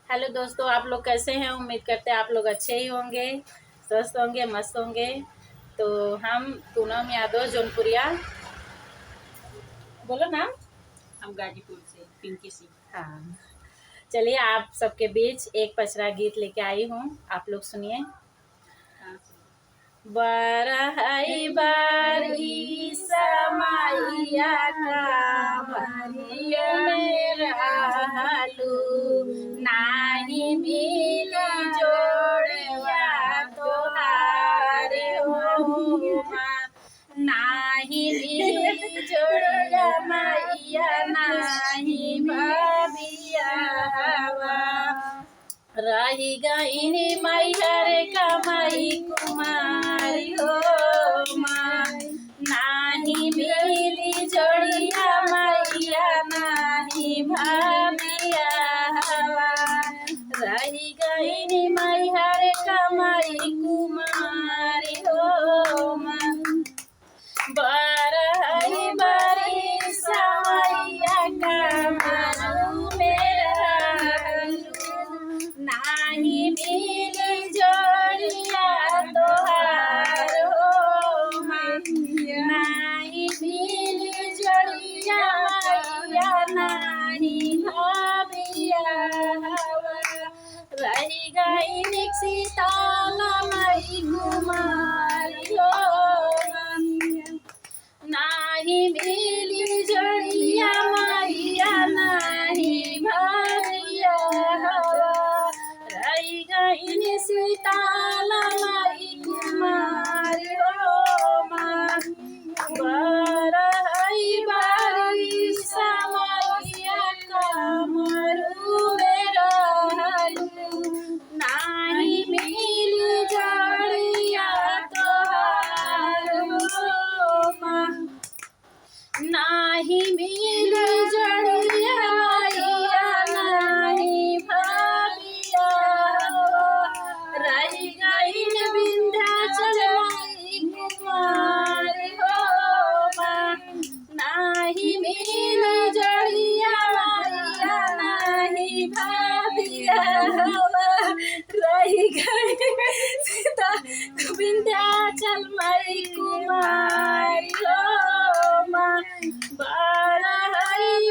Hello दोस्तों, आप लोग कैसे हैं? उम्मीद करते हैं आप लोग अच्छे ही होंगे, स्वस्थ होंगे, मस्त होंगे। तो हम पूनम यादव जौनपुरिया। बोलो नाम। हम गाजीपुर से पिंकी सिंह। हाँ, चलिए आप सबके बीच एक पचरा गीत लेके आई हूँ, आप लोग सुनिए। कहाँ से? बरहई बारी समैया का भरिया में रहलू, नाही मिली जोड़िया तोहार हो माँ, नाही मिली जोड़िया मैया, नाही भबिया रही गईनी मैहर कमाई कुमारी हो माँ, नाही मिली जोड़िया मैया, नाही भाभिया रही गईनी मैहर कमाई कुमारी हो माँ। बरहई बारी समैया का मारू मेरा, नाही मिली जोड़िया तोहार हो माँ, नाही मिली जोड़िया मैया, नाही भाभिया रही गई सीताल मई कुमारी हो माँ, नाही मिली जोड़िया मैया, नाही भाभिया रही गई सीताल मई कुमारी हो माँ। बरहई बारी समैया का मरू में रहलू, नाही मिली जोड़िया तोहार हो माँ, नाही मिली जोड़िया मैया, नाही भाभिया रही गई विंध्याचल मई कुमारी हो माँ, नाही मिली जोड़िया मैया, नाही भाभिया रही गई सीता विंध्याचल मई कुमारी हो माँ। बरहई